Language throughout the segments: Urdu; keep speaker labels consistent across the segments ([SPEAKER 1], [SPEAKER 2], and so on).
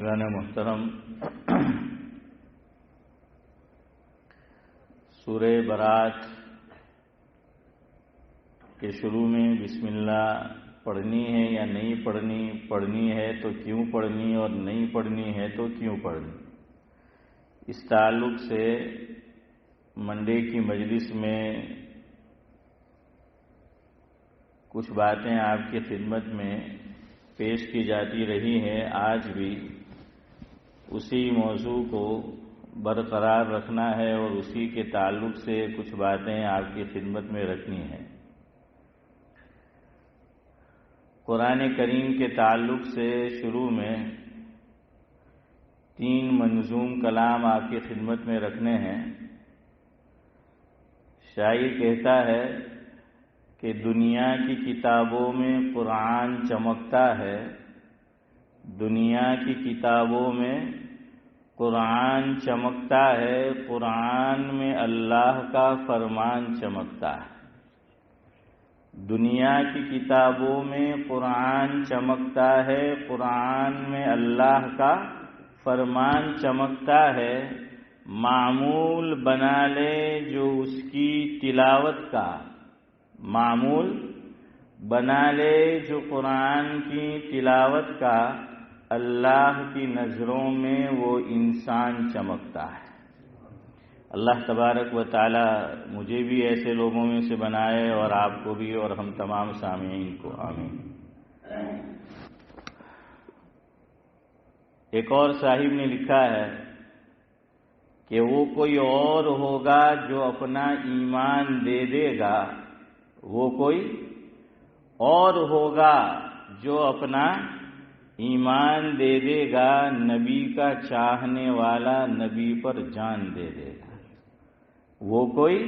[SPEAKER 1] محترم، سورہ برات کے شروع میں بسم اللہ پڑھنی ہے یا نہیں پڑھنی، پڑھنی ہے تو کیوں پڑھنی اور نہیں پڑھنی ہے تو کیوں پڑھنی، اس تعلق سے منڈے کی مجلس میں کچھ باتیں آپ کی خدمت میں پیش کی جاتی رہی ہیں۔ آج بھی اسی موضوع کو برقرار رکھنا ہے اور اسی کے تعلق سے کچھ باتیں آپ کی خدمت میں رکھنی ہیں۔ قرآن کریم کے تعلق سے شروع میں 3 منظوم کلام آپ کی خدمت میں رکھنے ہیں۔ شاعر کہتا ہے کہ دنیا کی کتابوں میں قرآن چمکتا ہے، دنیا کی کتابوں میں قرآن چمکتا ہے، قرآن میں اللہ کا فرمان چمکتا ہے۔ دنیا کی کتابوں میں قرآن چمکتا ہے، قرآن میں اللہ کا فرمان چمکتا ہے، معمول بنا لے جو اس کی تلاوت کا، معمول بنا لے جو قرآن کی تلاوت کا، اللہ کی نظروں میں وہ انسان چمکتا ہے۔ اللہ تبارک و تعالی مجھے بھی ایسے لوگوں میں سے بنائے اور آپ کو بھی اور ہم تمام سامعین کو، آمین۔ ایک اور صاحب نے لکھا ہے کہ وہ کوئی اور ہوگا جو اپنا ایمان دے دے گا، وہ کوئی اور ہوگا جو اپنا ایمان دے دے گا، نبی کا چاہنے والا نبی پر جان دے دے گا۔ وہ کوئی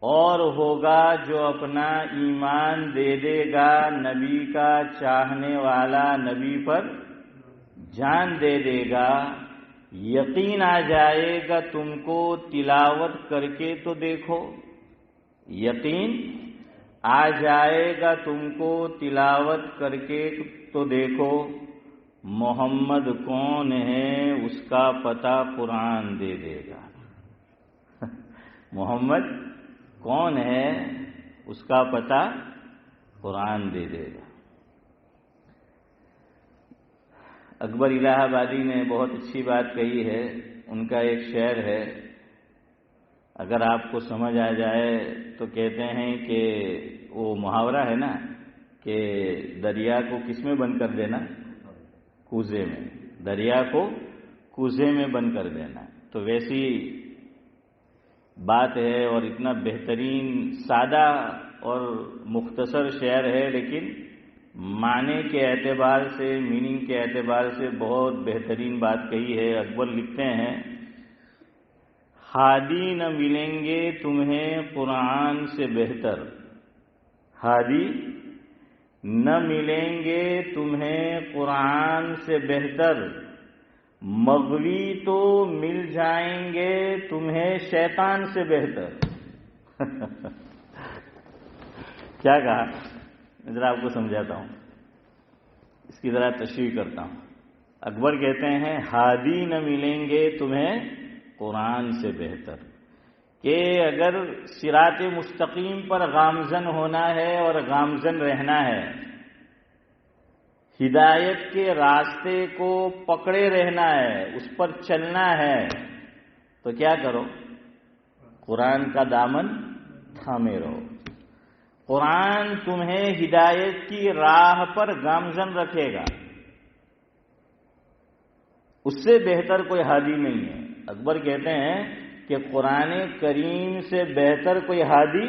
[SPEAKER 1] اور ہوگا جو اپنا ایمان دے دے گا، نبی کا چاہنے والا نبی پر جان دے دے گا۔ یقین آ جائے گا تم کو تلاوت کر کے تو دیکھو، یقین آ جائے گا تم کو تلاوت کر کے تو دیکھو، محمد کون ہے اس کا پتہ قرآن دے دے گا۔ محمد کون ہے اس کا پتہ قرآن دے دے گا۔ اکبر الہ آبادی نے بہت اچھی بات کہی ہے، ان کا ایک شعر ہے، اگر آپ کو سمجھ آ جائے تو کہتے ہیں کہ وہ محاورہ ہے نا کہ دریا کو کس میں بند کر دینا، کوزے میں، دریا کو کوزے میں بند کر دینا۔ تو ویسی بات ہے اور اتنا بہترین سادہ اور مختصر شعر ہے، لیکن معنی کے اعتبار سے، میننگ کے اعتبار سے بہت بہترین بات کہی ہے۔ اکبر لکھتے ہیں، ہادی نہ ملیں گے تمہیں قرآن سے بہتر، ہادی نہ ملیں گے تمہیں قرآن سے بہتر، مغوی تو مل جائیں گے تمہیں شیطان سے بہتر۔ کیا کہا، میں ذرا آپ کو سمجھاتا ہوں، اس کی ذرا تشریح کرتا ہوں۔ اکبر کہتے ہیں ہادی نہ ملیں گے تمہیں قرآن سے بہتر، کہ اگر صراط مستقیم پر گامزن ہونا ہے اور گامزن رہنا ہے، ہدایت کے راستے کو پکڑے رہنا ہے، اس پر چلنا ہے، تو کیا کرو، قرآن کا دامن تھامے رہو۔ قرآن تمہیں ہدایت کی راہ پر گامزن رکھے گا، اس سے بہتر کوئی ہادی نہیں ہے۔ اکبر کہتے ہیں کہ قرآن کریم سے بہتر کوئی ہادی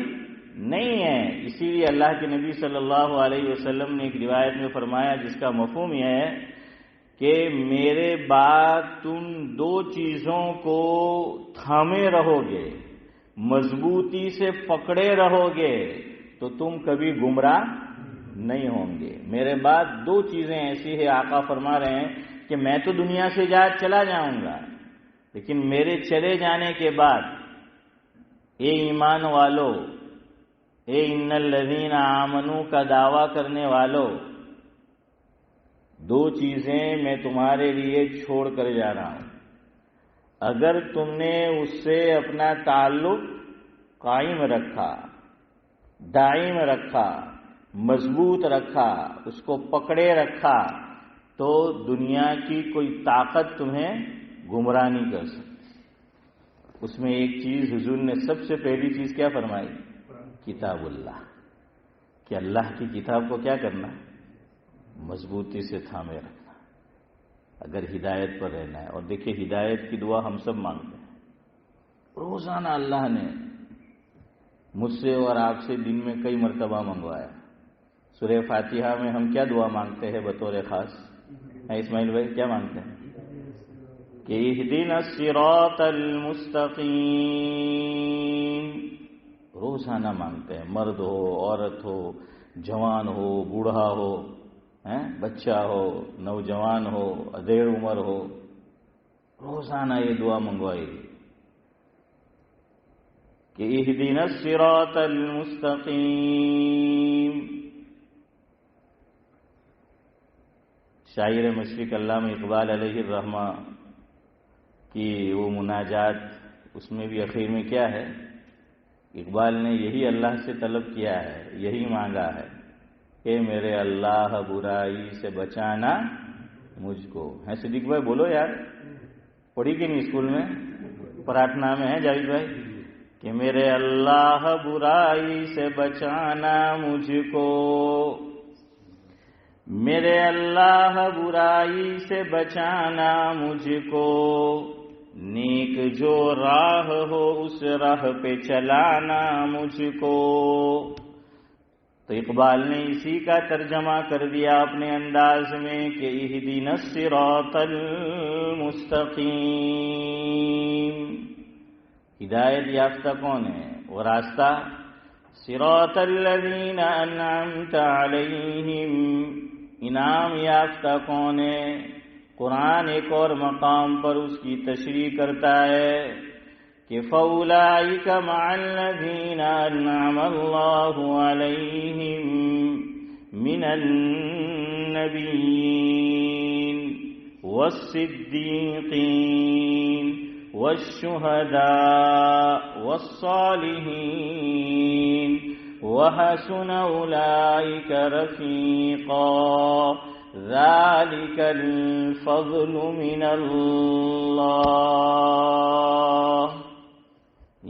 [SPEAKER 1] نہیں ہے۔ اسی لیے اللہ کے نبی صلی اللہ علیہ وسلم نے ایک روایت میں فرمایا، جس کا مفہوم یہ ہے کہ میرے بعد تم 2 چیزوں کو تھامے رہو گے، مضبوطی سے پکڑے رہو گے تو تم کبھی گمراہ نہیں ہوں گے۔ میرے بعد 2 چیزیں ایسی ہیں، آقا فرما رہے ہیں کہ میں تو دنیا سے چلا جاؤں گا، لیکن میرے چلے جانے کے بعد اے ایمان والو، اے ان الذین آمنو کا دعویٰ کرنے والو، دو چیزیں میں تمہارے لیے چھوڑ کر جا رہا ہوں، اگر تم نے اس سے اپنا تعلق قائم رکھا، دائم رکھا، مضبوط رکھا، اس کو پکڑے رکھا، تو دنیا کی کوئی طاقت تمہیں گمراہ نہیں کر سکتی۔ اس میں ایک چیز حضور نے سب سے پہلی چیز کیا فرمائی؟ کتاب اللہ، کہ اللہ کی کتاب کو کیا کرنا؟ مضبوطی سے تھامے رکھنا، اگر ہدایت پر رہنا ہے۔ اور دیکھیے ہدایت کی دعا ہم سب مانگتے ہیں روزانہ، اللہ نے مجھ سے اور آپ سے دن میں کئی مرتبہ منگوایا۔ سورہ فاتحہ میں ہم کیا دعا مانگتے ہیں بطور خاص؟ اسماعیل بھائی کیا مانگتے ہیں؟ کہ اہدنا الصراط المستقیم، روزانہ مانگتے ہیں، مرد ہو، عورت ہو، جوان ہو، بوڑھا ہو، بچہ ہو، نوجوان ہو، ادھیڑ عمر ہو، روزانہ یہ دعا منگوائی کہ اہدنا الصراط المستقیم۔ شاعر مشرق علامہ اقبال علیہ الرحمہ کی وہ مناجات، اس میں بھی اخیر میں کیا ہے؟ اقبال نے یہی اللہ سے طلب کیا ہے، یہی مانگا ہے کہ میرے اللہ برائی سے بچانا مجھ کو۔ ہے صدیق بھائی بولو یار، پڑھی کہ نہیں اسکول میں؟ پرارتھنا میں ہے جاوید بھائی کہ میرے اللہ برائی سے بچانا مجھ کو، میرے اللہ برائی سے بچانا مجھ کو، نیک جو راہ ہو اس راہ پہ چلانا مجھ کو۔ تو اقبال نے اسی کا ترجمہ کر دیا اپنے انداز میں کہ اہدنا الصراط المستقیم۔ ہدایت یافتہ کون ہے؟ وہ راستہ صراط الذین انعمت علیہم، انعام یافتہ کون ہے؟ قرآن ایک اور مقام پر اس کی تشریح کرتا ہے کہ فَأُولَئِكَ مَعَ الَّذِينَ أَنْعَمَ اللَّهُ عَلَيْهِمْ مِنَ النَّبِيِّينَ وَالصِّدِّيقِينَ وَالشُّهَدَاءِ وَالصَّالِحِينَ وَحَسُنَ أُولَئِكَ رَفِيقًا ذَلِكَ الْفَضْلُ مِنَ اللَّهِ۔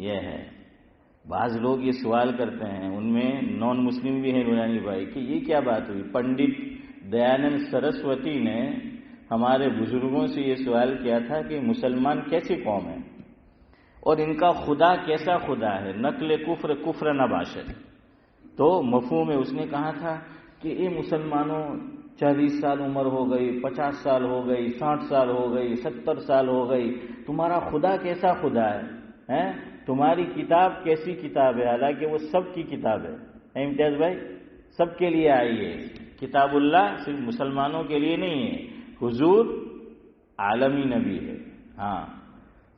[SPEAKER 1] یہ ہے، بعض لوگ یہ سوال کرتے ہیں، ان میں نان مسلم بھی ہیں نورانی بھائی، کہ یہ کیا بات ہوئی؟ پنڈت دیانند سرسوتی نے ہمارے بزرگوں سے یہ سوال کیا تھا کہ مسلمان کیسی قوم ہے اور ان کا خدا کیسا خدا ہے؟ نقل کفر کفر نہ باشد۔ تو مفہوم میں اس نے کہا تھا کہ اے مسلمانوں، 40 سال عمر ہو گئی، 50 سال ہو گئی، 60 سال ہو گئی، 70 سال ہو گئی، تمہارا خدا کیسا خدا ہے؟ تمہاری کتاب کیسی کتاب ہے؟ حالانکہ وہ سب کی کتاب ہے، امتیاز بھائی، سب کے لیے آئی ہے کتاب اللہ، صرف مسلمانوں کے لیے نہیں ہے، حضور عالمی نبی ہے۔ ہاں،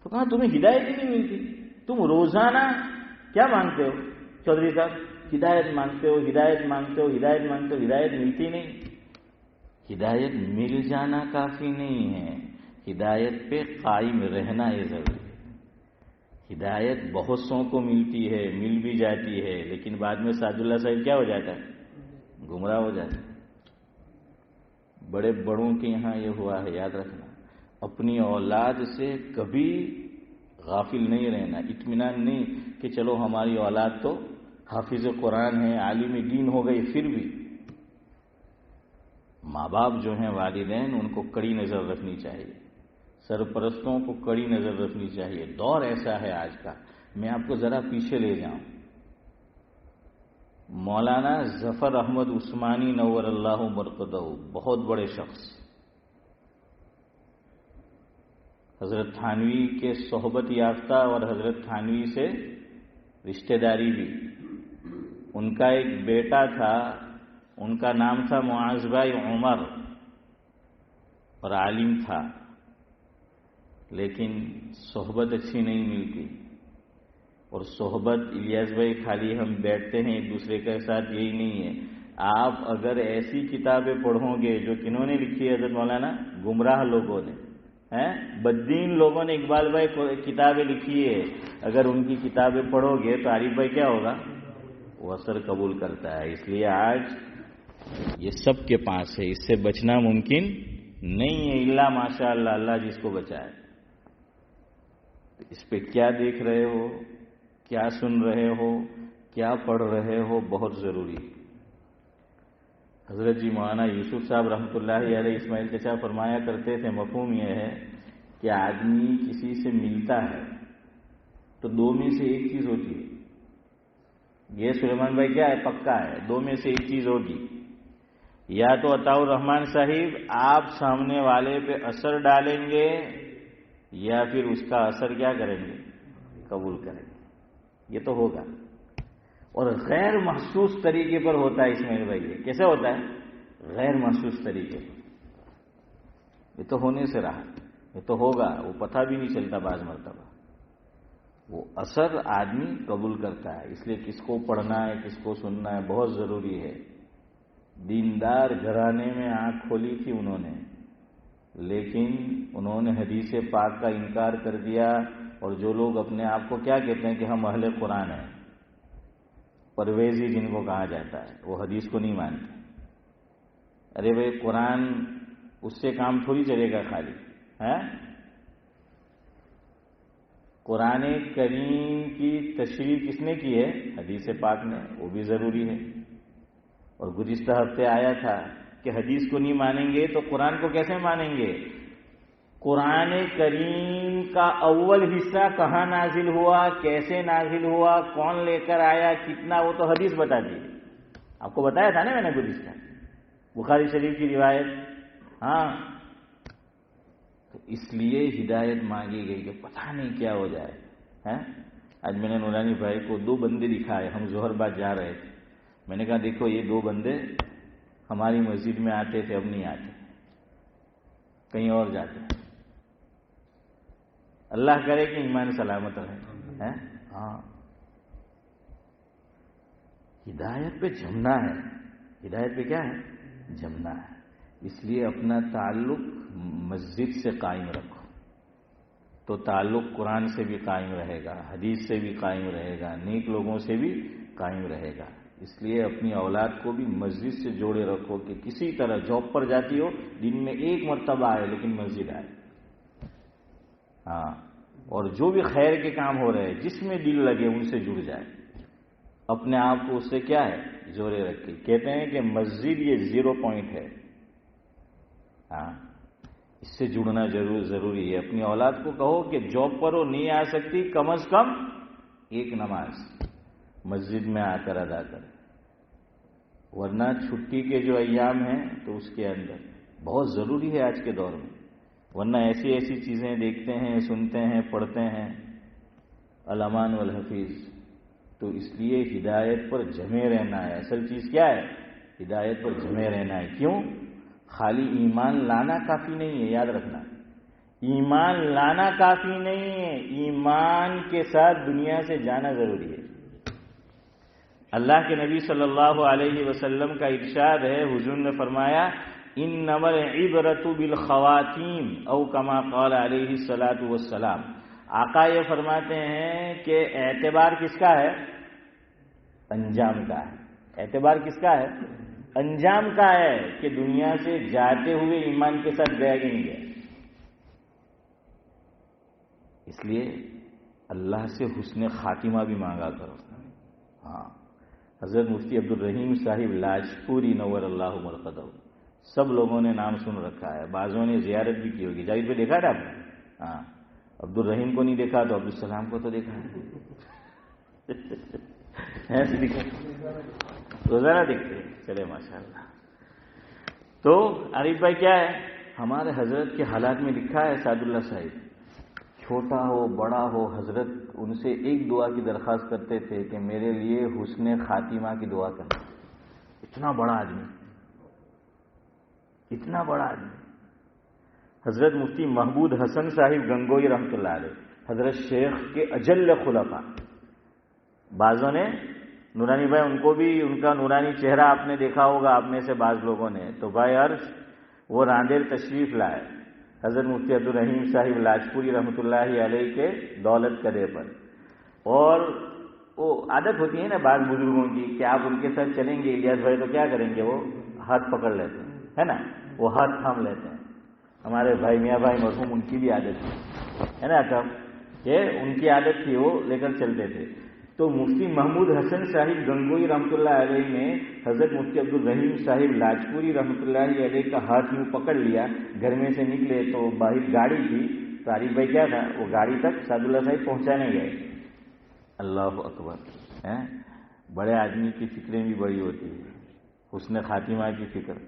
[SPEAKER 1] تو کہا تمہیں ہدایت ہی نہیں ملتی، تم روزانہ کیا مانگتے ہو چودھری صاحب؟ ہدایت مانگتے ہو، ہدایت مانگتے ہو، ہدایت مانگتے ہو، ہدایت ملتی نہیں۔ ہدایت مل جانا کافی نہیں ہے، ہدایت پہ قائم رہنا یہ ضروری ہے۔ ہدایت بہت سو کو ملتی ہے، مل بھی جاتی ہے، لیکن بعد میں سعد اللہ صاحب کیا ہو جاتا ہے؟ گمراہ ہو جاتا ہے۔ بڑے بڑوں کے یہاں یہ ہوا ہے، یاد رکھنا، اپنی اولاد سے کبھی غافل نہیں رہنا، اطمینان نہیں کہ چلو ہماری اولاد تو حافظ قرآن ہے، عالم دین ہو گئی، پھر بھی ماں باپ جو ہیں، والدین، ان کو کڑی نظر رکھنی چاہیے، سرپرستوں کو کڑی نظر رکھنی چاہیے۔ دور ایسا ہے آج کا، میں آپ کو ذرا پیچھے لے جاؤں۔ مولانا ظفر احمد عثمانی نور اللہ مرقدہ، بہت بڑے شخص، حضرت تھانوی کے صحبت یافتہ اور حضرت تھانوی سے رشتہ داری بھی۔ ان کا ایک بیٹا تھا، ان کا نام تھا معاذ بھائی عمر، اور عالم تھا، لیکن صحبت اچھی نہیں ملتی۔ اور صحبت الیاس بھائی خالی ہم بیٹھتے ہیں ایک دوسرے کے ساتھ، یہی نہیں ہے، آپ اگر ایسی کتابیں پڑھو گے جو کنہوں نے لکھی ہے حضرت مولانا؟ گمراہ لوگوں نے، بددین لوگوں نے اقبال بھائی کتابیں لکھی ہے، اگر ان کی کتابیں پڑھو گے تو عارف بھائی کیا ہوگا؟ وہ اثر قبول کرتا ہے۔ اس لیے آج یہ سب کے پاس ہے، اس سے بچنا ممکن نہیں ہے، الا ماشاء اللہ، اللہ جس کو بچائے۔ اس پہ کیا دیکھ رہے ہو، کیا سن رہے ہو، کیا پڑھ رہے ہو، بہت ضروری ہے۔ حضرت جی مولانا یوسف صاحب رحمۃ اللہ علیہ اسماعیل چچا فرمایا کرتے تھے، مفہوم یہ ہے کہ آدمی کسی سے ملتا ہے تو دو میں سے ایک چیز ہوتی ہے۔ یہ سلیمان بھائی کیا ہے؟ پکا ہے، دو میں سے ایک چیز ہوگی، یا تو عطاء الرحمان صاحب آپ سامنے والے پہ اثر ڈالیں گے، یا پھر اس کا اثر کیا کریں گے؟ قبول کریں گے۔ یہ تو ہوگا، اور غیر محسوس طریقے پر ہوتا ہے اسماعیل بھائی۔ یہ کیسے ہوتا ہے؟ غیر محسوس طریقے پر۔ یہ تو ہونے سے رہا، یہ تو ہوگا، وہ پتہ بھی نہیں چلتا بعض مرتبہ۔ وہ اثر آدمی قبول کرتا ہے، اس لیے کس کو پڑھنا ہے، کس کو سننا ہے، بہت ضروری ہے۔ دیندار گھرانے میں آنکھ کھولی تھی انہوں نے، لیکن انہوں نے حدیث پاک کا انکار کر دیا، اور جو لوگ اپنے آپ کو کیا کہتے ہیں کہ ہم اہل قرآن ہیں، پرویزی جن کو کہا جاتا ہے، وہ حدیث کو نہیں مانتے۔ ارے بھائی قرآن اس سے کام تھوڑی چلے گا خالی، ہے؟ قرآن کریم کی تشریح کس نے کی ہے؟ حدیث پاک نے، وہ بھی ضروری ہے۔ اور گزشتہ ہفتے آیا تھا کہ حدیث کو نہیں مانیں گے تو قرآن کو کیسے مانیں گے؟ قرآن کریم کا اول حصہ کہاں نازل ہوا، کیسے نازل ہوا، کون لے کر آیا، کتنا، وہ تو حدیث بتا دی۔ آپ کو بتایا تھا نا میں نے گزشتہ، بخاری شریف کی روایت۔ ہاں، تو اس لیے ہدایت مانگی گئی کہ پتہ نہیں کیا ہو جائے۔ آج میں نے نورانی بھائی کو دو بندے دکھائے، ہم ظہر بعد جا رہے تھے، میں نے کہا دیکھو یہ دو بندے ہماری مسجد میں آتے تھے، اب نہیں آتے، کہیں اور جاتے ہیں۔ اللہ کرے کہ ایمان سلامت رہے۔ ہاں، ہدایت پہ جمنا ہے، ہدایت پہ کیا ہے؟ جمنا ہے۔ اس لیے اپنا تعلق مسجد سے قائم رکھو، تو تعلق قرآن سے بھی قائم رہے گا، حدیث سے بھی قائم رہے گا، نیک لوگوں سے بھی قائم رہے گا۔ اس لیے اپنی اولاد کو بھی مسجد سے جوڑے رکھو کہ کسی طرح جاب پر جاتی ہو، دن میں ایک مرتبہ آئے لیکن مسجد آئے۔ ہاں، اور جو بھی خیر کے کام ہو رہے ہیں، جس میں دل لگے ان سے جڑ جائے، اپنے آپ کو اس سے کیا ہے؟ جوڑے رکھے۔ کہتے ہیں کہ مسجد یہ 0 پوائنٹ ہے۔ ہاں، اس سے جڑنا ضروری ہے۔ اپنی اولاد کو کہو کہ جاب پر ہو، نہیں آ سکتی، کم از کم ایک نماز مسجد میں آ کر ادا کرے، ورنہ چھٹی کے جو ایام ہیں تو اس کے اندر بہت ضروری ہے آج کے دور میں، ورنہ ایسی ایسی چیزیں دیکھتے ہیں، سنتے ہیں، پڑھتے ہیں، الامان والحفیظ۔ تو اس لیے ہدایت پر جمے رہنا ہے۔ اصل چیز کیا ہے؟ ہدایت پر جمے رہنا ہے۔ کیوں؟ خالی ایمان لانا کافی نہیں ہے، یاد رکھنا، ایمان لانا کافی نہیں ہے، ایمان کے ساتھ دنیا سے جانا ضروری ہے۔ اللہ کے نبی صلی اللہ علیہ وسلم کا ارشاد ہے، حضور نے فرمایا انما العبرۃ بالخواتیم او کما قال علیہ الصلاۃ والسلام۔ آقا یہ فرماتے ہیں کہ اعتبار کس کا ہے؟ انجام کا ہے۔ اعتبار کس کا ہے؟ انجام کا ہے، کہ دنیا سے جاتے ہوئے ایمان کے ساتھ گیا کہ نہیں گیا۔ اس لیے اللہ سے حسن خاتمہ بھی مانگا کرو۔ ہاں، حضرت مفتی عبدالرحیم صاحب لاجپوری نور اللہ مرقدہ، سب لوگوں نے نام سن رکھا ہے، بعضوں نے زیارت بھی کی ہوگی۔ جاوید پہ دیکھا تھا آپ نے؟ ہاں، عبدالرحیم کو نہیں دیکھا تو عبدالسلام کو تو دیکھا ایسے دکھا، روزانہ دیکھتے ہیں، چلے ماشاءاللہ۔ تو عارف بھائی کیا ہے؟ ہمارے حضرت کے حالات میں لکھا ہے، سعد اللہ صاحب چھوٹا ہو بڑا ہو، حضرت ان سے ایک دعا کی درخواست کرتے تھے کہ میرے لیے حسن خاتمہ کی دعا کرنا۔ اتنا بڑا آدمی، اتنا بڑا آدمی، حضرت مفتی محمود حسن صاحب گنگوئی رحمۃ اللہ علیہ، حضرت شیخ کے اجل خلفاء، بعضوں نے نورانی بھائی ان کو بھی ان کا نورانی چہرہ آپ نے دیکھا ہوگا آپ میں سے بعض لوگوں نے. تو بھائی عرش وہ راندیر تشریف لائے حضرت مفتی عبدالرحیم صاحب لاجپوری رحمۃ اللہ علیہ کے دولت قدے پر. اور وہ عادت ہوتی ہے نا بعض بزرگوں کی کہ آپ ان کے ساتھ چلیں گے الیاس بھائی تو کیا کریں گے, وہ ہاتھ پکڑ لیتے ہیں, ہے نا, وہ ہاتھ تھام لیتے ہیں. ہمارے بھائی میاں بھائی مرحوم ان کی بھی عادت تھی, ہے نا, تب یہ ان کی عادت تھی, وہ لے کر چلتے تھے. تو مفتی محمود حسن صاحب گنگوئی رحمۃ اللہ علیہ نے حضرت مفتی عبدالرحیم صاحب لاجپوری رحمۃ اللہ علیہ کا ہاتھ یوں پکڑ لیا. گھر میں سے نکلے تو باہر گاڑی تھی, تو عارف بھائی کیا تھا, وہ گاڑی تک سعد اللہ صاحب پہنچانے گئے. اللہ اکبر. بڑے آدمی کی فکریں بھی بڑی ہوتی ہے, حسن خاتمہ کی فکر.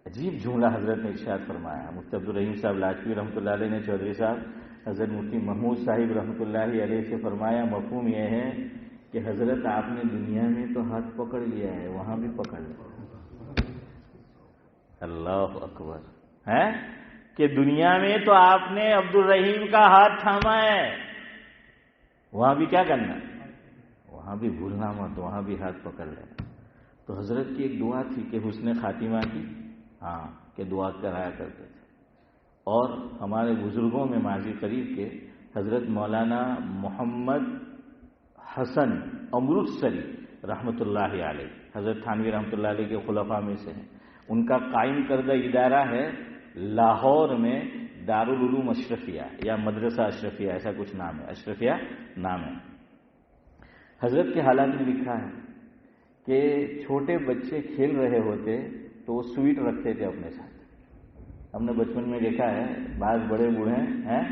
[SPEAKER 1] عجیب جملہ حضرت نے ارشاد فرمایا. مفتی عبدالرحیم صاحب لاجپوری رحمۃ اللہ علیہ نے چودھری صاحب حضرت مفتی محمود صاحب رحمۃ اللہ علیہ سے فرمایا, مفہوم یہ ہے کہ حضرت آپ نے دنیا میں تو ہاتھ پکڑ لیا ہے, وہاں بھی پکڑ لیا. اللہ اکبر. ہے کہ دنیا میں تو آپ نے عبدالرحیم کا ہاتھ تھاما ہے, وہاں بھی کیا کرنا, وہاں بھی بھولنا مت, وہاں بھی ہاتھ پکڑ لینا. تو حضرت کی ایک دعا تھی کہ حسن خاتمہ کی, ہاں, کہ دعا کرایا کرتے تھے. اور ہمارے بزرگوں میں ماضی قریب کے حضرت مولانا محمد حسن امرتسری رحمۃ اللہ علیہ, حضرت تھانوی رحمۃ اللہ علیہ کے خلفاء میں سے ہیں. ان کا قائم کردہ ادارہ ہے لاہور میں دارالعلوم اشرفیہ یا مدرسہ اشرفیہ, ایسا کچھ نام ہے, اشرفیہ نام ہے. حضرت کے حالات میں لکھا ہے کہ چھوٹے بچے کھیل رہے ہوتے تو وہ سویٹ رکھتے تھے اپنے ساتھ. ہم نے بچپن میں دیکھا ہے بعض بڑے بوڑھے ہیں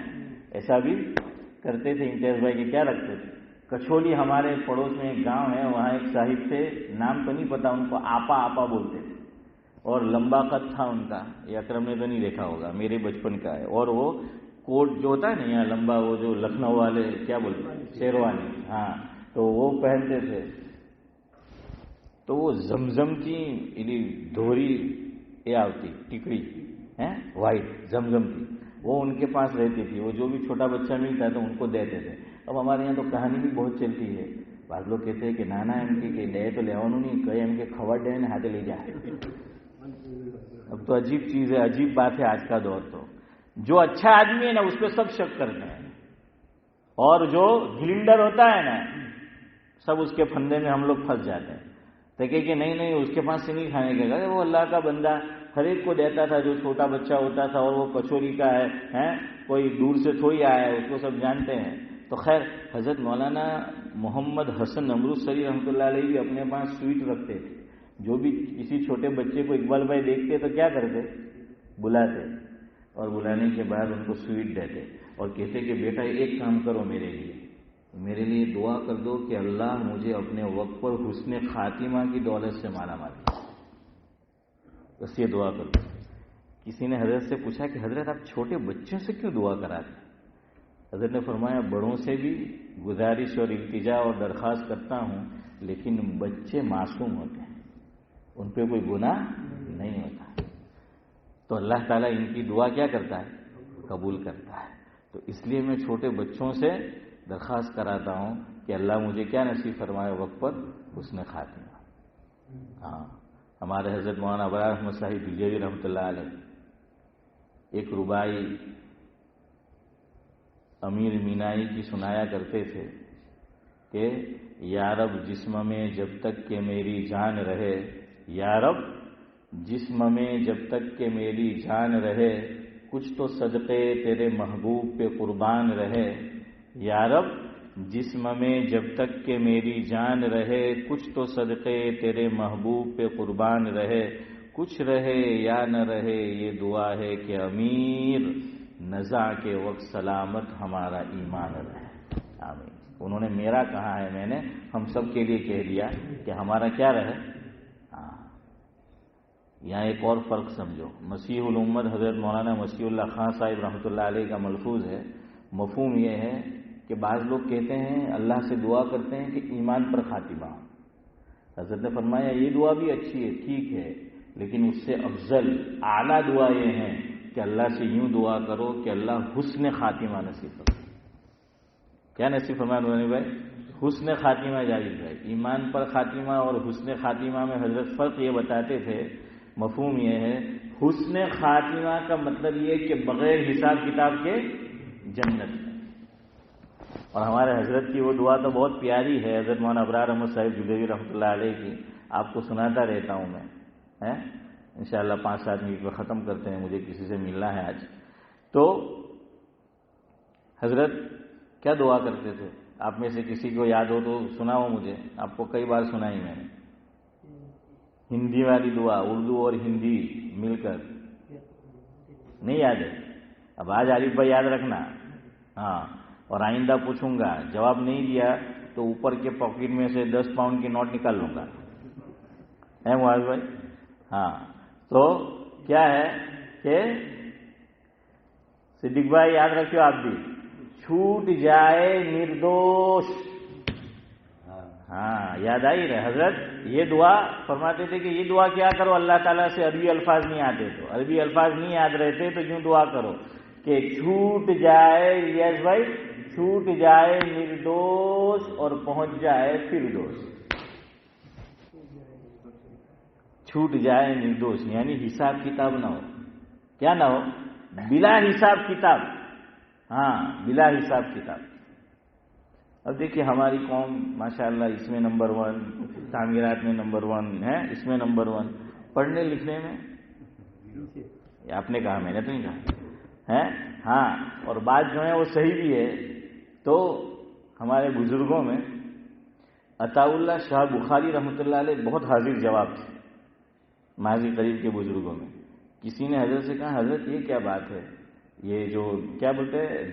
[SPEAKER 1] ایسا بھی کرتے تھے. امتیاز بھائی کے کیا رکھتے تھے, کچھولی. ہمارے پڑوس میں ایک گاؤں ہے, وہاں ایک صاحب تھے, نام تو نہیں پتا, ان کو آپا آپا بولتے تھے, اور لمبا قد تھا ان کا. یہ اکرم نے تو نہیں دیکھا ہوگا, میرے بچپن کا ہے. اور وہ کوٹ جو ہوتا ہے نا یہاں لمبا, وہ جو لکھنؤ والے کیا بولتے ہیں, شیروانی, ہاں, تو وہ پہنتے تھے. تو وہ زمزم کی دھوری یہ آتی ٹکڑی وائٹ زمزم کی, وہ ان کے پاس رہتی تھی. وہ جو بھی چھوٹا بچہ ملتا تو ان کو دیتے تھے. اب ہمارے یہاں تو کہانی بھی بہت چلتی ہے. بعض لوگ کہتے ہیں کہ نانا ایم کی لے تو لیوانوں نہیں, کئی ایم کے کھوڑ ڈے ہاتھے لے جائے. اب تو عجیب چیز ہے, عجیب بات ہے آج کا دور. تو جو اچھا آدمی ہے نا اس پہ سب شک کرتے ہیں, اور جو گلنڈر ہوتا ہے نا سب اس کے پھندے میں ہم لوگ پھنس جاتے ہیں. دیکھیں کہ نہیں اس کے پاس سے نہیں کھانے کے گا, وہ اللہ کا بندہ ہر ایک کو دیتا تھا جو چھوٹا بچہ ہوتا تھا, اور وہ کچوری کا ہے, کوئی دور سے تھوڑی آیا ہے, اس کو سب جانتے ہیں. تو خیر حضرت مولانا محمد حسن امرتسری رحمۃ اللہ علیہ بھی اپنے پاس سویٹ رکھتے تھے. جو بھی کسی چھوٹے بچے کو اقبال بھائی دیکھتے تو کیا کرتے, بلاتے, اور بلانے کے بعد ان کو سویٹ دیتے اور کہتے کہ بیٹا ایک کام کرو میرے لیے دعا کر دو کہ اللہ مجھے اپنے وقت پر حسن خاتمہ کی دولت سے مالا مال کرے, بس یہ دعا کر دو. کسی نے حضرت سے پوچھا کہ حضرت آپ چھوٹے بچوں سے کیوں دعا کراتے؟ حضرت نے فرمایا بڑوں سے بھی گزارش اور التجا اور درخواست کرتا ہوں, لیکن بچے معصوم ہوتے ہیں, ان پہ کوئی گناہ نہیں ہوتا, تو اللہ تعالیٰ ان کی دعا کیا کرتا ہے, قبول کرتا ہے. تو اس لیے میں چھوٹے بچوں سے درخواست کراتا ہوں کہ اللہ مجھے کیا نصیب فرمائے, وقت پر حسن خاتمہ. ہاں, ہمارے حضرت مولانا ابرار احمد صاحب دلجوی رحمۃ اللہ علیہ ایک ربائی امیر مینائی کی سنایا کرتے تھے کہ یا رب جسم میں جب تک کہ میری جان رہے, یا رب جسم میں جب تک کہ میری جان رہے, کچھ تو صدقے تیرے محبوب پہ قربان رہے. یا رب جسم میں جب تک کہ میری جان رہے, کچھ تو صدقے تیرے محبوب پہ قربان رہے. کچھ رہے یا نہ رہے یہ دعا ہے کہ امیر نزاع کے وقت سلامت ہمارا ایمان رہے. آمین. انہوں نے میرا کہا ہے, میں نے ہم سب کے لیے کہہ دیا کہ ہمارا کیا رہے. یہاں ایک اور فرق سمجھو. مسیح الامت حضرت مولانا مسیح اللہ خان صاحب رحمۃ اللہ علیہ کا ملفوظ ہے. مفہوم یہ ہے کہ بعض لوگ کہتے ہیں اللہ سے دعا کرتے ہیں کہ ایمان پر خاتمہ ہو. حضرت نے فرمایا یہ دعا بھی اچھی ہے, ٹھیک ہے, لیکن اس سے افضل اعلیٰ دعا یہ ہے کہ اللہ سے یوں دعا کرو کہ اللہ حسن خاتمہ نصیب فرمائے. کیا نصیب فرمائے نورانی بھائی؟ حسن خاتمہ جائز ہے. ایمان پر خاتمہ اور حسن خاتمہ میں حضرت فرق یہ بتاتے تھے، مفہوم یہ ہے، حسن خاتمہ کا مطلب یہ کہ بغیر حساب کتاب کے جنت. اور ہمارے حضرت کی وہ دعا تو بہت پیاری ہے، حضرت مولانا ابرار احمد صاحب جلیلی رحمۃ اللہ علیہ کی، آپ کو سناتا رہتا ہوں میں. انشاءاللہ 5-7 منٹ میں ختم کرتے ہیں، مجھے کسی سے ملنا ہے آج. تو حضرت کیا دعا کرتے تھے؟ آپ میں سے کسی کو یاد ہو تو سناؤ مجھے، آپ کو کئی بار سنائی میں نے. ہندی والی دعا، اردو اور ہندی مل کر. نہیں یاد ہے؟ اب آج عارف بھائی یاد رکھنا. ہاں، اور آئندہ پوچھوں گا، جواب نہیں دیا تو اوپر کے پاکٹ میں سے 10 پاؤنڈ کی نوٹ نکال لوں گا. ہے معاذ بھائی؟ ہاں. تو کیا ہے کہ صدیق بھائی یاد رکھو آپ بھی، چھوٹ جائے نردوش. ہاں یاد آئی رہے. حضرت یہ دعا فرماتے تھے کہ یہ دعا کیا کرو، اللہ تعالیٰ سے عربی الفاظ نہیں آتے تو، عربی الفاظ نہیں یاد رہتے تو یوں دعا کرو کہ چھوٹ جائے، یس بھائی، چھوٹ جائے نردوش اور پہنچ جائے فردوس. چھوٹ جائے نردوش یعنی حساب کتاب نہ ہو. کیا نہ ہو؟ بلا حساب کتاب. ہاں، بلا حساب کتاب. اب دیکھیے ہماری قوم ماشاءاللہ اس میں نمبر 1، تعمیرات میں نمبر 1 ہے، اس میں نمبر 1، پڑھنے لکھنے میں آپ نے کہا، میں نے تو نہیں کہا ہے. ہاں، اور بات جو ہے وہ صحیح بھی ہے. تو ہمارے بزرگوں میں عطا اللہ شاہ بخاری رحمۃ اللہ علیہ بہت حاضر جواب تھے. ماضی قریب کے بزرگوں میں کسی نے حضرت سے کہا، حضرت یہ کیا بات ہے، یہ جو کیا بولتے ہیں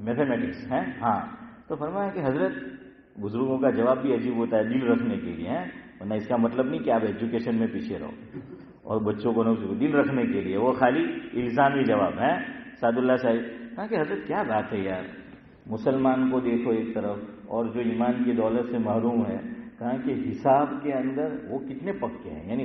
[SPEAKER 1] میتھمیٹکس ہے. ہاں، تو فرمایا کہ حضرت، بزرگوں کا جواب بھی عجیب ہوتا ہے، دل رکھنے کے لیے ہے، ورنہ اس کا مطلب نہیں کہ آپ ایجوکیشن میں پیچھے رہو اور بچوں کو دل رکھنے کے لیے، وہ خالی الزامی جواب ہے. سعد اللہ صاحب کہا کہ حضرت کیا بات ہے یار، مسلمان کو دیکھو ایک طرف اور جو ایمان کی دولت سے محروم ہے، کہا کہ حساب کے اندر وہ کتنے پکے ہیں، یعنی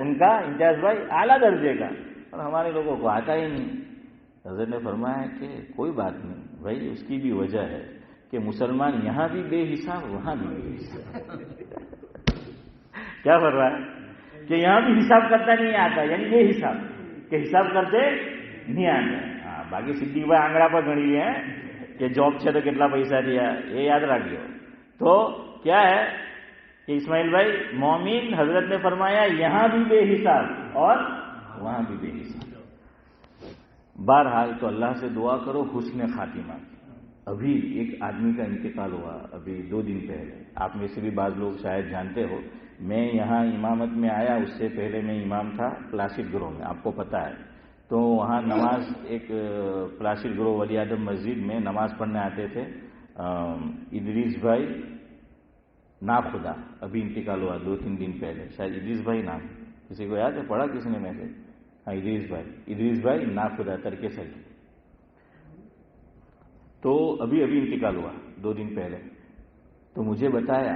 [SPEAKER 1] ان کا امتیاز بھائی اعلیٰ درجے کا، اور ہمارے لوگوں کو آتا ہی نہیں. حضرت نے فرمایا کہ کوئی بات نہیں بھائی، اس کی بھی وجہ ہے کہ مسلمان یہاں بھی بے حساب وہاں بھی بے حساب. کیا کر رہا ہے کہ یہاں بھی حساب کرتا نہیں آتا، یعنی بے حساب کہ حساب کرتے نہیں آتا. ہاں، باقی صدیق بھائی آنگڑا پر گણી لی ہے کہ جاب છે તો કેટલા પૈસા دیا، یہ یاد رکھیو. تو کیا ہے کہ اسماعیل بھائی مومن، حضرت نے فرمایا یہاں بھی بے حساب اور وہاں بھی بے حساب. بہرحال تو اللہ سے دعا کرو حسن خاتمہ. ابھی ایک آدمی کا انتقال ہوا ابھی 2 دن پہلے، آپ میں سے بھی بعض لوگ شاید جانتے ہو. میں یہاں امامت میں آیا، اس سے پہلے میں امام تھا پلاسٹ گروہ میں، آپ کو پتہ ہے. تو وہاں نماز، ایک پلاسٹ گروہ ولی اعظم مسجد میں نماز پڑھنے آتے تھے. ادریس بھائی ناخدا ابھی انتقال ہوا 2-3 دن پہلے، شاید ادریس بھائی نام، کسی کو یاد ہے؟ پڑھا کسی نے میسج؟ ہاں، ادریس بھائی ناخدا ترک سکی. تو ابھی انتقال ہوا 2 دن پہلے. تو مجھے بتایا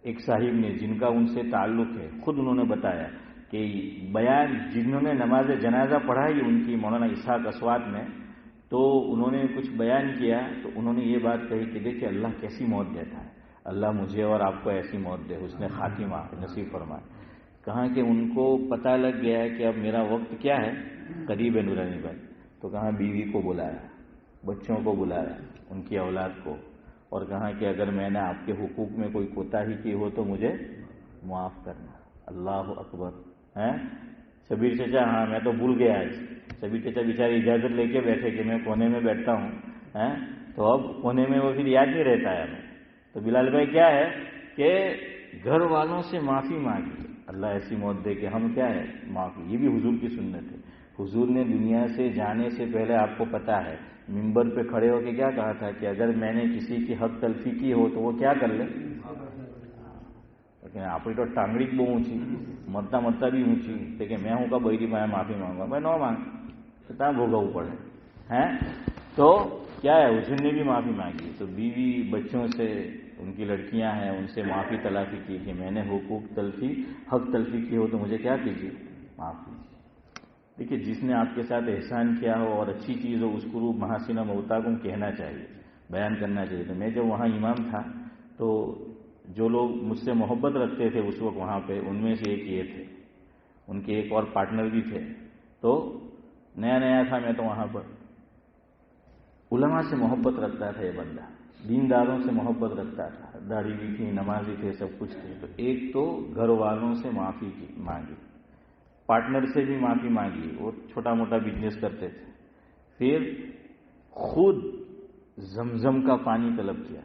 [SPEAKER 1] ایک صاحب نے جن کا ان سے تعلق ہے، خود انہوں نے بتایا کہ بیان جنہوں نے نماز جنازہ پڑھائی ان کی مولانا اسحاق اسوات میں، تو انہوں نے کچھ بیان کیا. تو انہوں نے یہ بات کہی کہ دیکھیں اللہ کیسی موت دیتا ہے، اللہ مجھے اور آپ کو ایسی موت دے، حسن خاتمہ نصیب فرمائے. کہاں کہ ان کو پتہ لگ گیا ہے کہ اب میرا وقت کیا ہے قریب ہے نورانی بھائی. تو کہاں بیوی کو بلایا، بچوں کو بلایا، ان کی اولاد کو، اور کہا کہ اگر میں نے آپ کے حقوق میں کوئی کوتاہی کی ہو تو مجھے معاف کرنا. اللہ اکبر. شبیر چچا، ہاں میں تو بھول گیا آج. شبیر چچا بیچارے اجازت لے کے بیٹھے کہ میں کونے میں بیٹھتا ہوں، تو اب کونے میں وہ پھر یاد نہیں رہتا ہے ہمیں. تو بلال بھائی کیا ہے کہ گھر والوں سے معافی مانگی، اللہ ایسی موت دے کہ ہم کیا ہے معافی. یہ بھی حضور کی سنت ہے. حضور نے دنیا سے جانے سے پہلے آپ کو پتا ہے منبر پہ کھڑے ہو کے کیا کہا تھا کہ اگر میں نے کسی کی حق تلفی کی ہو تو وہ کیا کر لے. لیکن آپ تو ٹانگڑی بہت اونچی، مرتا مرتا بھی اونچی، لیکن میں ہوں کا بہری میں معافی مانگا، میں نو مانگ تو بھوگا پڑے ہیں. تو کیا ہے حضور نے بھی معافی مانگی. تو بیوی بچوں سے، ان کی لڑکیاں ہیں، ان سے معافی تلافی کی کہ میں نے حق تلفی کی ہو تو مجھے کیا کیجیے، معاف کیجیے. دیکھیے جس نے آپ کے ساتھ احسان کیا ہو اور اچھی چیز ہو اس کو محاسن موتاکم کہنا چاہیے، بیان کرنا چاہیے. تو میں جب وہاں امام تھا تو جو لوگ مجھ سے محبت رکھتے تھے اس وقت وہاں پہ، ان میں سے ایک یہ تھے، ان کے ایک اور پارٹنر بھی تھے. تو نیا نیا تھا میں تو وہاں پر، علماء سے محبت رکھتا تھا یہ بندہ، دینداروں سے محبت رکھتا تھا، داڑھی بھی تھی، نمازی تھے، سب کچھ تھے. تو ایک تو گھر والوں سے معافی مانگی، پارٹنر سے بھی معافی مانگی، وہ چھوٹا موٹا بزنس کرتے تھے. پھر خود زمزم کا پانی طلب کیا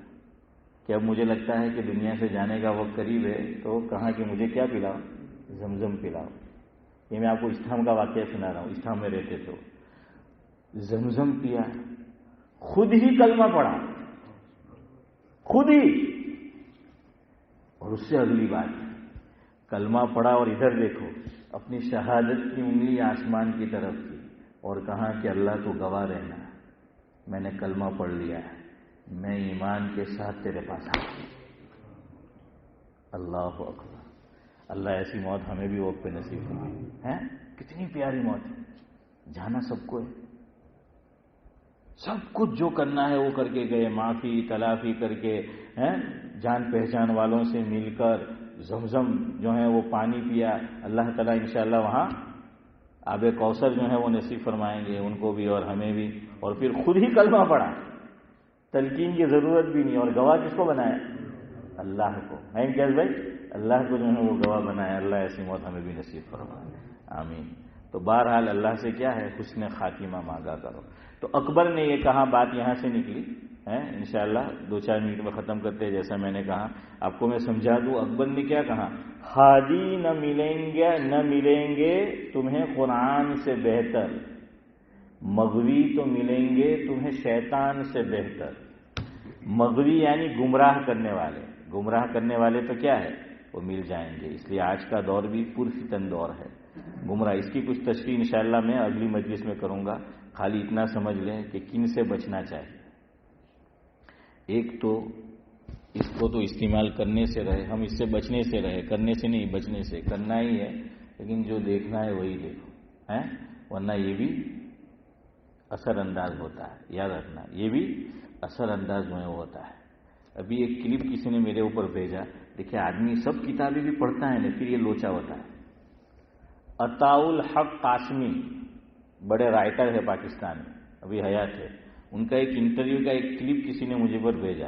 [SPEAKER 1] کہ اب مجھے لگتا ہے کہ دنیا سے جانے کا وقت قریب ہے، تو کہا کہ مجھے کیا پلاؤ؟ زمزم پلاؤ. یہ میں آپ کو اسٹام کا واقعہ سنا رہا ہوں، اسٹام میں رہتے تھے. زمزم پیا، خود ہی کلمہ پڑھا، خود ہی. اور اس سے اگلی بات، کلمہ پڑھا اور ادھر دیکھو، اپنی شہادت کی انگلی آسمان کی طرف کی اور کہا کہ اللہ تو گواہ رہنا، میں نے کلمہ پڑھ لیا ہے، میں ایمان کے ساتھ تیرے پاس آ گیا. اللہ اکبر. اللہ ایسی موت ہمیں بھی وقت پہ نصیب ہے. کتنی پیاری موت ہے. جانا سب کو ہے، سب کچھ جو کرنا ہے وہ کر کے گئے، معافی تلافی کر کے، جان پہچان والوں سے مل کر زمزم جو ہے وہ پانی پیا. اللہ تعالیٰ انشاءاللہ وہاں آب کوثر جو ہے وہ نصیب فرمائیں گے ان کو بھی اور ہمیں بھی. اور پھر خود ہی کلمہ پڑھا، تلقین کی ضرورت بھی نہیں. اور گواہ کس کو بنایا؟ اللہ کو. ہے کیا بھائی؟ اللہ کو جو ہے وہ گواہ بنایا. اللہ ایسی موت ہمیں بھی نصیب فرمائے، آمین. تو بہرحال اللہ سے کیا ہے؟ حسن خاتمہ مانگا کرو. تو اکبر نے یہ کہا، بات یہاں سے نکلی ہے. انشاءاللہ 2-4 منٹ میں ختم کرتے ہیں. جیسا میں نے کہا آپ کو میں سمجھا دوں، اکبر نے کیا کہا؟ ہادی نہ ملیں گے تمہیں قرآن سے بہتر، مغوی تو ملیں گے تمہیں شیطان سے بہتر. مغوی یعنی گمراہ کرنے والے. گمراہ کرنے والے تو کیا ہے؟ وہ مل جائیں گے. اس لیے آج کا دور بھی پرفتن دور ہے گمراہ. اس کی کچھ تشریح انشاءاللہ میں اگلی مجلس میں کروں گا. خالی اتنا سمجھ لیں کہ کن سے بچنا چاہیے. ایک تو اس کو تو استعمال کرنے سے رہے، ہم اس سے بچنے سے رہے، کرنے سے نہیں بچنے سے. کرنا ہی ہے لیکن جو دیکھنا ہے وہی دیکھو، ورنہ یہ بھی اثر انداز ہوتا ہے. یاد رکھنا یہ بھی اثر انداز جو ہے وہ ہوتا ہے. ابھی ایک کلپ کسی نے میرے اوپر بھیجا. دیکھیں آدمی سب کتابیں بھی پڑھتا ہے نا، پھر یہ لوچا ہوتا ہے. عطاء الحق قاسمی بڑے رائٹر ہے پاکستان میں، ابھی حیات ہے. ان کا ایک انٹرویو کا ایک کلپ کسی نے مجھے پر بھیجا.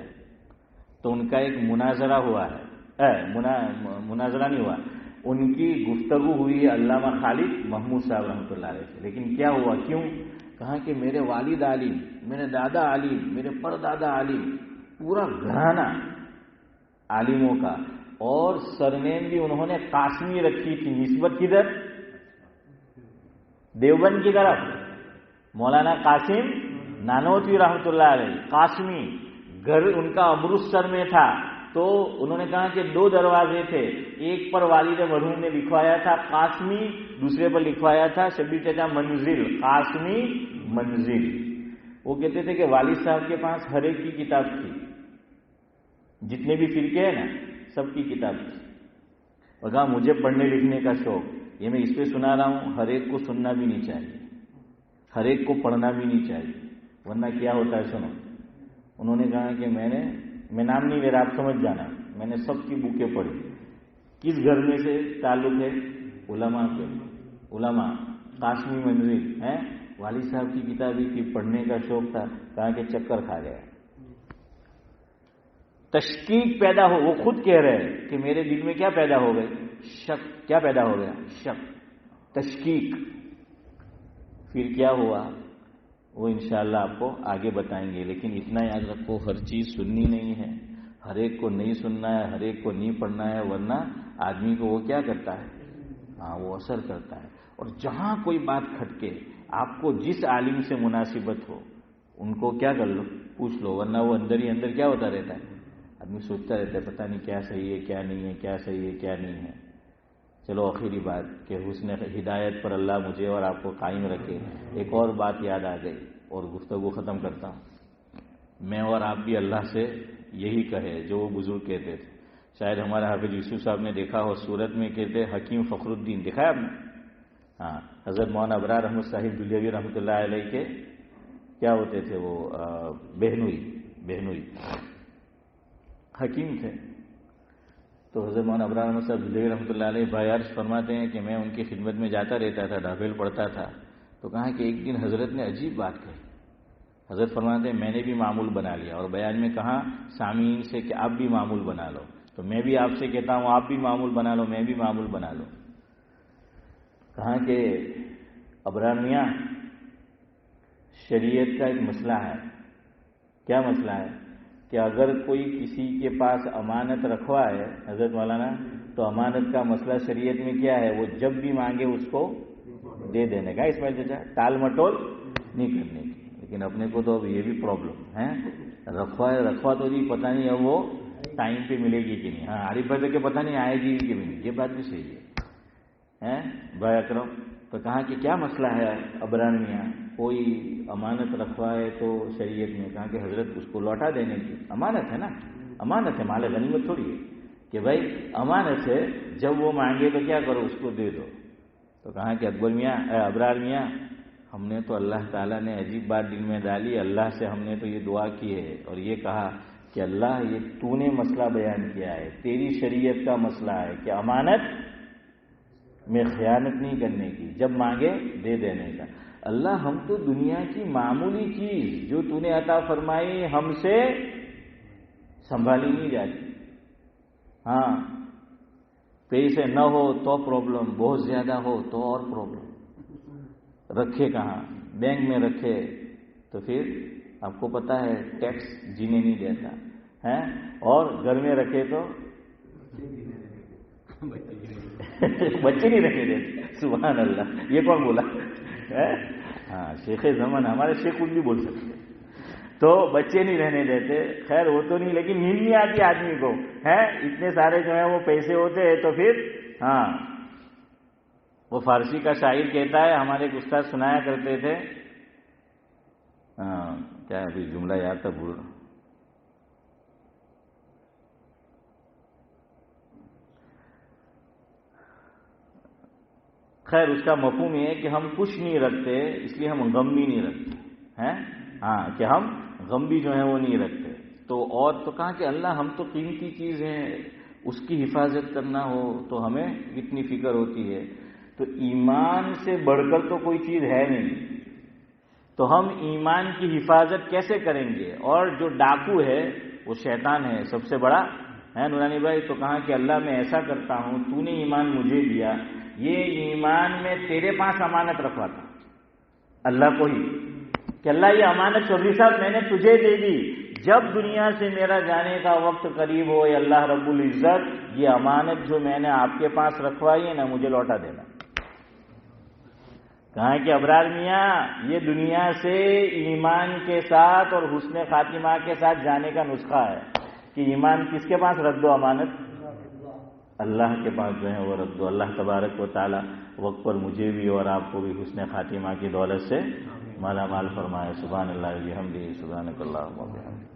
[SPEAKER 1] تو ان کا ایک مناظرہ ہوا ہے، مناظرہ نہیں ہوا، ان کی گفتگو ہوئی علامہ خالد محمود صاحب رحمۃ اللہ علیہ سے. لیکن کیا ہوا؟ کیوں؟ کہا کہ میرے والد عالم، میرے دادا عالم، میرے پردادا عالم، پورا گھرانہ عالموں کا. اور سرنیم بھی انہوں نے قاسمی رکھی تھی. نسبت کدھر؟ دیوبند کی طرف. مولانا قاسم نانوتوی رحمۃ اللہ علیہ قاسمی. گھر ان کا امرتسر میں تھا. تو انہوں نے کہا کہ 2 دروازے تھے، ایک پر والد مرحوم نے لکھوایا تھا قاسمی، دوسرے پر لکھوایا تھا شبیر چچا منزل، قاسمی منزل. وہ کہتے تھے کہ والد صاحب کے پاس ہر ایک کی کتاب تھی، جتنے بھی فرقے ہیں نا سب کی کتاب تھی. اور کہا مجھے پڑھنے لکھنے کا شوق. یہ میں اس پہ سنا رہا ہوں، ہر ایک کو سننا بھی نہیں چاہیے، ہر ایک کو پڑھنا بھی نہیں چاہیے، ورنہ کیا ہوتا ہے سنو. انہوں نے کہا کہ میں نام نہیں لے رہا، آپ سمجھ جانا، میں نے سب کی بکیں پڑھی. کس گھر میں سے تعلق ہے؟ علماء کے. علماء قاسمی منزل ہیں. والد صاحب کی کتابیں کی، پڑھنے کا شوق تھا. کہا کہ چکر کھا گیا. تشکیک پیدا ہو، وہ خود کہہ رہے ہیں کہ میرے دل میں کیا پیدا ہو گئے؟ شک. کیا پیدا ہو گیا؟ شک، تشکیک. پھر کیا ہوا وہ انشاءاللہ آپ کو آگے بتائیں گے. لیکن اتنا یاد رکھو ہر چیز سننی نہیں ہے، ہر ایک کو نہیں سننا ہے، ہر ایک کو نہیں پڑھنا ہے، ورنہ آدمی کو وہ کیا کرتا ہے؟ وہ اثر کرتا ہے. اور جہاں کوئی بات کھٹکے، آپ کو جس عالم سے مناسبت ہو ان کو کیا کر لو؟ پوچھ لو. ورنہ وہ اندر ہی اندر کیا ہوتا رہتا ہے؟ آدمی سوچتا رہتا ہے پتہ نہیں کیا صحیح ہے کیا نہیں ہے، کیا صحیح ہے کیا نہیں ہے. چلو آخری بات کہ حسن ہدایت پر اللہ مجھے اور آپ کو قائم رکھے. ایک اور بات یاد آ گئی اور گفتگو ختم کرتا ہوں. میں اور آپ بھی اللہ سے یہی کہے جو وہ بزرگ کہتے تھے. شاید ہمارے حافظ یوسف صاحب نے دیکھا ہو، سورت میں کہتے حکیم فخر الدین، دیکھا ہے آپ نے؟ ہاں، حضرت مولانا ابرار احمد صاحب دلیوی رحمۃ اللہ علیہ کے کیا ہوتے تھے وہ بہنوئی حکیم تھے. تو حضرت مولانا ابرار احمد صاحب دلیوی رحمۃ اللہ علیہ بایارش فرماتے ہیں کہ میں ان کی خدمت میں جاتا رہتا تھا، ڈھابیل پڑھتا تھا. تو کہا کہ ایک دن حضرت نے عجیب بات کہی. حضرت فرماتے ہیں میں نے بھی معمول بنا لیا، اور بیان میں کہا سامعین سے کہ آپ بھی معمول بنا لو. تو میں بھی آپ سے کہتا ہوں آپ بھی معمول بنا لو، میں بھی معمول بنا لو. کہا کہ ابرار میاں، شریعت کا ایک مسئلہ ہے. کیا مسئلہ ہے؟ کہ اگر کوئی کسی کے پاس امانت رکھوا ہے حضرت مولانا، تو امانت کا مسئلہ شریعت میں کیا ہے؟ وہ جب بھی مانگے اس کو دے دینے کا. اسماعیل چچا ٹال مٹول نہیں کرنے کی. لیکن اپنے کو تو اب یہ بھی پرابلم ہے، رکھوا تو جی پتہ نہیں اب وہ ٹائم پہ ملے گی کہ نہیں. ہاں، عارف بھائی کہ پتہ نہیں آئے گی کہ نہیں. یہ بات بھی صحیح ہے بھائی اکرم. تو کہا کہ کیا مسئلہ ہے ابرار میاں؟ کوئی امانت رکھوا ہے تو شریعت میں کہا کہ حضرت اس کو لوٹا دینے کی. امانت ہے نا، امانت ہے، مال غنیمت تھوڑی ہے کہ بھائی امانت ہے، جب وہ مانگے تو کیا کرو، اس کو دے دو. تو کہا کہ ابرار میاں، ہم نے تو اللہ تعالیٰ نے عجیب بات دل میں ڈالی. اللہ سے ہم نے تو یہ دعا کی ہے اور یہ کہا کہ اللہ یہ تو نے مسئلہ بیان کیا ہے، تیری شریعت کا مسئلہ ہے کہ امانت میں خیانت نہیں کرنے کی، جب مانگے دے دینے کا. اللہ ہم تو دنیا کی معمولی چیز جو تو نے عطا فرمائی ہم سے سنبھالی نہیں جاتی. ہاں، پیسے نہ ہو تو پرابلم، بہت زیادہ ہو تو اور پرابلم. رکھے کہاں؟ بینک میں رکھے تو پھر آپ کو پتا ہے ٹیکس جینے نہیں دیتا ہے، اور گھر میں رکھے تو بچے نہیں رکھے دیتے. سبحان اللہ، یہ کون بولا؟ ہاں، شیخ زمان ہمارے شیخ کچھ بھی بول سکتے. تو بچے نہیں رہنے دیتے. خیر وہ تو نہیں، لیکن نیند نہیں آتی آدمی کو ہے. اتنے سارے جو ہیں وہ پیسے ہوتے ہیں تو پھر ہاں، وہ فارسی کا شاعر کہتا ہے، ہمارے ایک استاد سنایا کرتے تھے، کیا ابھی جملہ یاد تھا بھول رہا ہوں. خیر اس کا مفہوم یہ ہے کہ ہم کچھ نہیں رکھتے اس لیے ہم غم بھی نہیں رکھتے ہیں. ہاں، کہ ہم غم بھی جو ہے وہ نہیں رکھتے. تو اور تو کہا کہ اللہ ہم تو قیمتی چیز ہے، اس کی حفاظت کرنا ہو تو ہمیں اتنی فکر ہوتی ہے. تو ایمان سے بڑھ کر تو کوئی چیز ہے نہیں. تو ہم ایمان کی حفاظت کیسے کریں گے؟ اور جو ڈاکو ہے وہ شیطان ہے سب سے بڑا ہے نورانی بھائی. تو کہا کہ اللہ میں ایسا کرتا ہوں، تو نے ایمان مجھے دیا، یہ ایمان میں تیرے پاس امانت رکھواتا اللہ کو ہی کہ اللہ یہ امانت چودھری صاحب میں نے تجھے دے دی، جب دنیا سے میرا جانے کا وقت قریب ہو یا اللہ رب العزت یہ امانت جو میں نے آپ کے پاس رکھوائی ہے نا مجھے لوٹا دینا. کہا کہ ابرار میاں یہ دنیا سے ایمان کے ساتھ اور حسن خاتمہ کے ساتھ جانے کا نسخہ ہے کہ ایمان کس کے پاس رکھ دو؟ امانت اللہ کے پاس جو ہے وہ رکھ دو. اللہ تبارک و تعالی وقت پر مجھے بھی اور آپ کو بھی حسن خاتمہ کی دولت سے مالا مال فرمائے. سبحان اللہ بحمدہ، سبحانک اللہم و بحمدک.